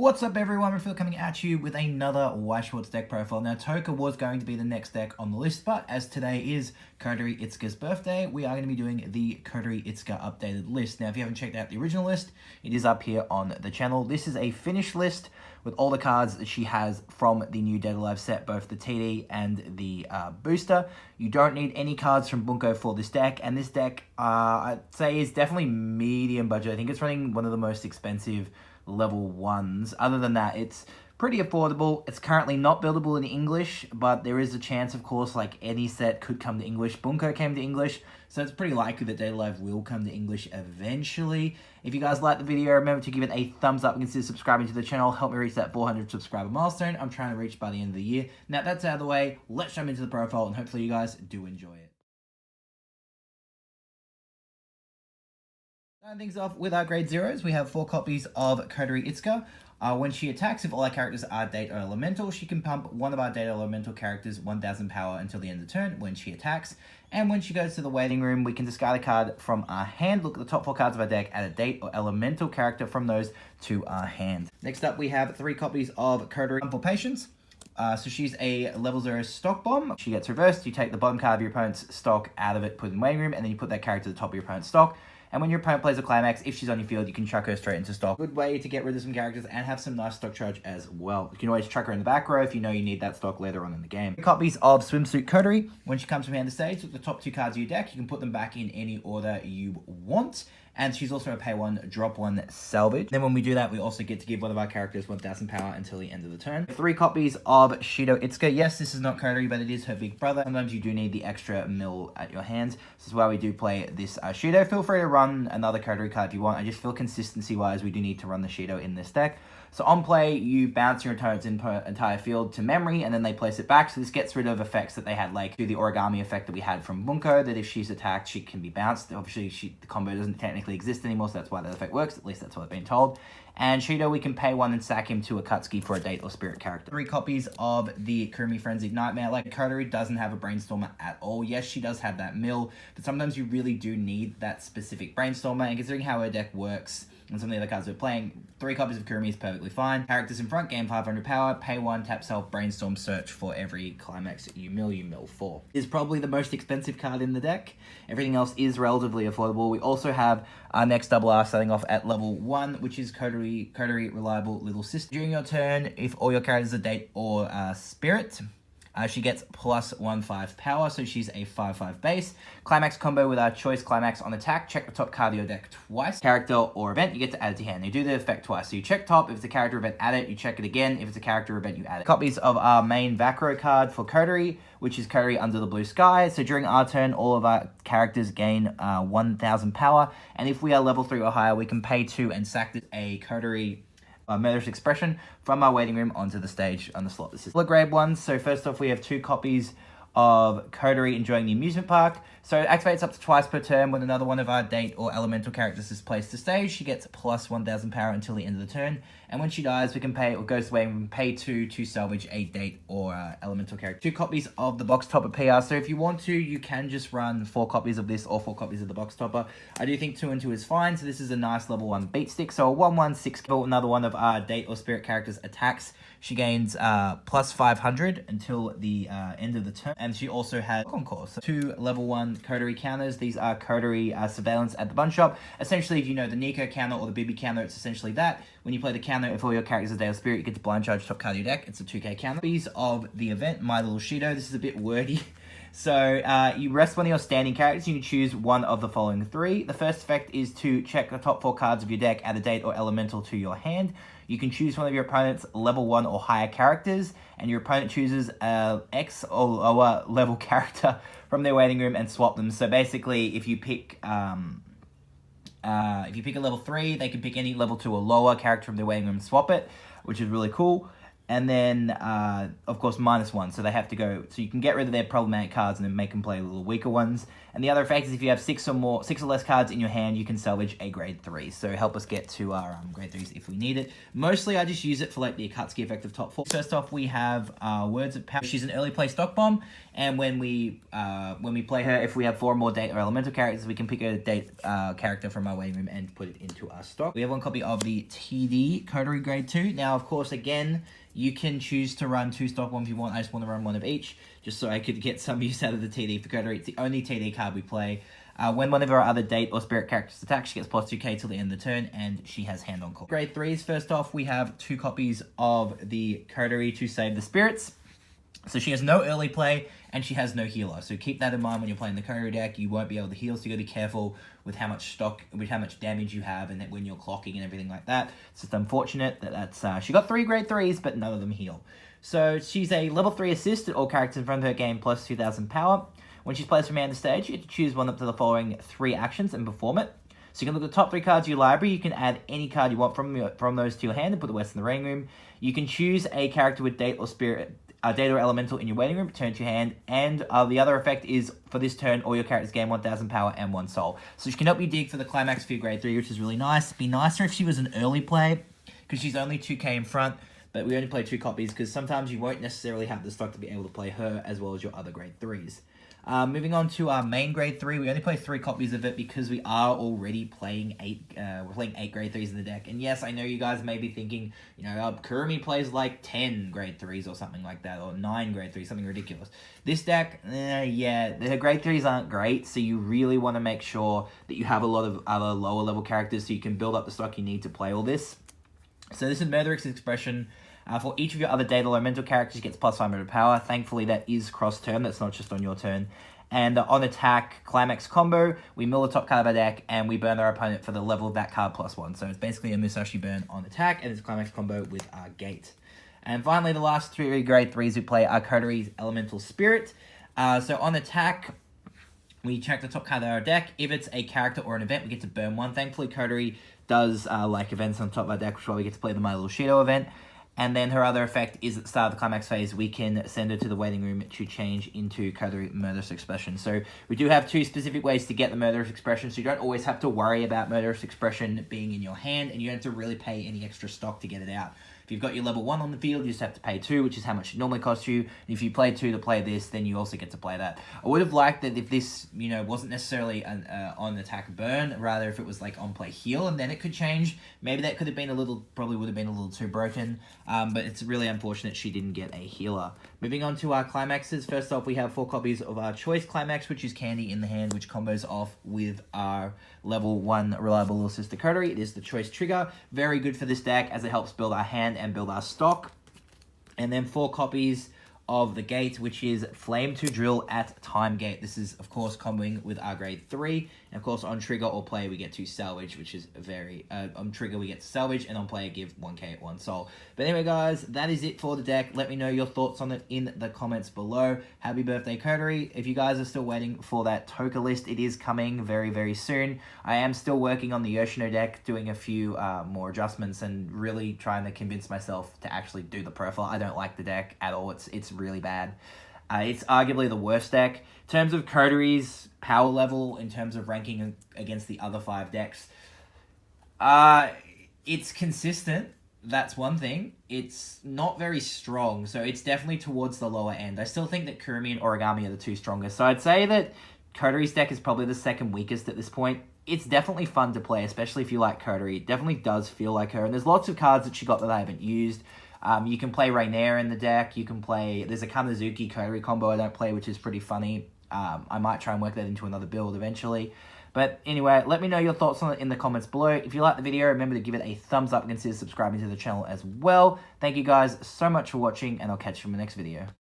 What's up everyone, Phil coming at you with another Weiss Schwarz deck profile. Now Tohka was going to be the next deck on the list, but as today is Kotori Itsuka's birthday, we are going to be doing the Kotori Itsuka updated list. Now if you haven't checked out the original list, it is up here on the channel. This is a finished list with all the cards that she has from the new Dead Alive set, both the TD and the booster. You don't need any cards from Bunko for this deck, and this deck I'd say is definitely medium budget. I think it's running one of the most expensive level ones. Other than that, it's pretty affordable. It's currently not buildable in English, but there is a chance, of course, like any set could come to English. Bunko came to English, so it's pretty likely that Dead Alive will come to English eventually. If you guys like the video, remember to give it a thumbs up and consider subscribing to the channel. Help me reach that 400 subscriber milestone I'm trying to reach by the end of the year. Now that's out of the way, let's jump into the profile and hopefully you guys do enjoy it. Starting things off with our grade zeros, we have 4 copies of Kotori Itsuka. When she attacks, if all our characters are Date or Elemental, she can pump one of our Date or Elemental characters 1000 power until the end of the turn when she attacks. And when she goes to the waiting room, we can discard a card from our hand, look at the top 4 cards of our deck, add a Date or Elemental character from those to our hand. Next up, we have 3 copies of Kotori for Patience. So she's a level 0 stock bomb. She gets reversed, you take the bottom card of your opponent's stock out of it, put it in the waiting room, and then you put that character at the top of your opponent's stock. And when your opponent plays a climax, if she's on your field, you can chuck her straight into stock. Good way to get rid of some characters and have some nice stock charge as well. You can always chuck her in the back row if you know you need that stock later on in the game. Copies of Swimsuit Kotori. When she comes from hand to stage, with the top 2 cards of your deck, you can put them back in any order you want. And she's also a pay 1, drop 1 salvage. Then when we do that, we also get to give one of our characters 1000 power until the end of the turn. 3 copies of Shido Itsuka. Yes, this is not Kotori, but it is her big brother. Sometimes you do need the extra mill at your hands. This is why we do play this Shido. Feel free to run another Kotori card if you want. I just feel consistency-wise, we do need to run the Shido in this deck. So on play, you bounce your opponent's entire field to memory, and then they place it back. So this gets rid of effects that they had, like do the origami effect that we had from Bunko, that if she's attacked, she can be bounced. Obviously, the combo doesn't technically exist anymore, so that's why that effect works. At least that's what I've been told. And Shido, we can pay 1 and sack him to Akatsuki for a Date or Spirit character. 3 copies of the Kurumi Frenzied Nightmare. Like, Kotori doesn't have a Brainstormer at all. Yes, she does have that mill, but sometimes you really do need that specific Brainstormer, and considering how her deck works, and some of the other cards we're playing, 3 copies of Kurumi is perfectly fine. Characters in front, gain 500 power, pay 1, tap self, brainstorm, search for every climax you mill 4. Is probably the most expensive card in the deck. Everything else is relatively affordable. We also have our next double R starting off at level 1, which is Kotori Reliable Little Sister. During your turn, if all your characters are Date or Spirit, she gets plus 1/5 power, so she's a 5/5 base. Climax combo with our choice climax on attack. Check the top card of your deck twice. Character or event, you get to add it to hand. You do the effect twice. So you check top. If it's a character event, add it. You check it again. If it's a character event, you add it. Copies of our main Vakro card for Kotori, which is Kotori Under the Blue Sky. So during our turn, all of our characters gain 1000 power. And if we are level 3 or higher, we can pay 2 and sack a Kotori Murderous Expression from our waiting room onto the stage on the slot. This is grade 1. So first off, we have 2 copies of Kotori Enjoying the Amusement Park. So it activates up to twice per turn. When another one of our Date or Elemental characters is placed to stage, she gets plus 1000 power until the end of the turn. And when she dies, we can pay, or goes away, we can pay 2 to salvage a Date or Elemental character. 2 copies of the Box Topper PR. So if you want to, you can just run 4 copies of this or 4 copies of the Box Topper. I do think 2 and 2 is fine. So this is a nice level 1 beat stick. So a 1/1/6. Another one of our Date or Spirit characters attacks, she gains plus 500 until the end of the turn. And she also has Concourse. 2 level 1 Kotori counters. These are Kotori Surveillance at the Bun Shop. Essentially, if you know the Nico counter or the Bibi counter, it's essentially that. When you play the counter, if all your characters are Day of Spirit, you get to blind charge top card of your deck. It's a 2k counter. Copies of the event, My Little Shido. This is a bit wordy. So you rest one of your standing characters. You can choose one of the following 3. The first effect is to check the top 4 cards of your deck, add a Date or Elemental to your hand. You can choose one of your opponent's level 1 or higher characters, and your opponent chooses X or lower level character from their waiting room and swap them. So basically, if you pick a level 3, they can pick any level 2 or lower character from their waiting room and swap it, which is really cool. And then, of course, -1. So they have to go. So you can get rid of their problematic cards and then make them play a little weaker ones. And the other effect is if you have 6 or less cards in your hand, you can salvage a grade 3. So help us get to our grade 3s if we need it. Mostly, I just use it for like the Akatsuki effect of top 4. First off, we have Words of Power. She's an early play stock bomb, and when we play her, if we have 4 or more date or elemental characters, we can pick a date character from our waiting room and put it into our stock. We have 1 copy of the TD Kotori grade 2. Now, of course, again, you can choose to run 2 stock bombs if you want. I just want to run 1 of each, just so I could get some use out of the TD for Kotori. It's the only TD card we play. When one of our other date or spirit characters attacks, she gets plus 2k till the end of the turn, and she has hand on call. Grade 3s, first off, we have 2 copies of the Kotori to save the spirits. So she has no early play, and she has no healer. So keep that in mind when you're playing the Kotori deck. You won't be able to heal, so you got to be careful with how much stock, with how much damage you have, and that when you're clocking and everything like that. It's just unfortunate that that's she got 3 grade 3s, but none of them heal. So she's a level 3 assist at all characters in front of her game plus 2,000 power. When she's placed from hand to stage, you get to choose one up to the following 3 actions and perform it. So you can look at the top 3 cards of your library. You can add any card you want from those to your hand and put the rest in the waiting room. You can choose a character with date or spirit. Data or elemental in your waiting room, return to your hand, and the other effect is, for this turn, all your characters gain 1,000 power and 1 soul. So she can help you dig for the climax for your grade 3, which is really nice. It'd be nicer if she was an early play, because she's only 2k in front, but we only play 2 copies, because sometimes you won't necessarily have the stock to be able to play her, as well as your other grade 3s. Moving on to our main grade 3, we only play 3 copies of it because we are already playing 8. We're playing 8 grade 3s in the deck. And yes, I know you guys may be thinking, you know, Kurumi plays like 10 grade 3s or something like that, or 9 grade 3s, something ridiculous. This deck, yeah, the grade 3s aren't great, so you really want to make sure that you have a lot of other lower level characters so you can build up the stock you need to play all this. So this is Murderous Expression. For each of your other data elemental characters, gets plus 500 power. Thankfully, that is cross-turn. That's not just on your turn. And on attack, Climax combo, we mill the top card of our deck, and we burn our opponent for the level of that card plus 1. So it's basically a Musashi burn on attack, and it's a Climax combo with our gate. And finally, the last 3 grade 3s we play are Kotori's Elemental Spirit. So on attack, we check the top card of our deck. If it's a character or an event, we get to burn 1. Thankfully, Kotori does like events on top of our deck, which is why we get to play the My Little Shido event. And then her other effect is at the start of the climax phase, we can send her to the waiting room to change into Kotori Murderous Expression. So we do have 2 specific ways to get the Murderous Expression, so you don't always have to worry about Murderous Expression being in your hand, and you don't have to really pay any extra stock to get it out. If you've got your level 1 on the field, you just have to pay 2, which is how much it normally costs you. And if you play 2 to play this, then you also get to play that. I would have liked that if this, you know, wasn't necessarily an on attack burn, rather if it was like on play heal, and then it could change. Maybe that could have been probably would have been a little too broken. But it's really unfortunate she didn't get a healer. Moving on to our climaxes. First off, we have 4 copies of our choice climax, which is Candy in the hand, which combos off with our level 1 reliable little sister Kotori. It is the choice trigger. Very good for this deck as it helps build our hand and build our stock. And then 4 copies of the gate, which is Flame to Drill at Time Gate. This is, of course, comboing with our grade 3. And, of course, on trigger or play, we get to salvage, which is very... on trigger, we get to salvage, and on play, give 1k at 1 soul. But anyway, guys, that is it for the deck. Let me know your thoughts on it in the comments below. Happy birthday, Kotori. If you guys are still waiting for that Tohka list, it is coming very, very soon. I am still working on the Yoshino deck, doing a few more adjustments and really trying to convince myself to actually do the profile. I don't like the deck at all. It's really bad. It's arguably the worst deck. In terms of Kotori's power level, in terms of ranking against the other 5 decks, it's consistent. That's one thing. It's not very strong, so it's definitely towards the lower end. I still think that Kurumi and Origami are the 2 strongest. So I'd say that Kotori's deck is probably the 2nd weakest at this point. It's definitely fun to play, especially if you like Kotori. It definitely does feel like her, and there's lots of cards that she got that I haven't used. You can play Rainier in the deck. You can play... There's a Kanazuki Kotori combo I don't play, which is pretty funny. I might try and work that into another build eventually. But anyway, let me know your thoughts on it in the comments below. If you like the video, remember to give it a thumbs up and consider subscribing to the channel as well. Thank you guys so much for watching, and I'll catch you in the next video.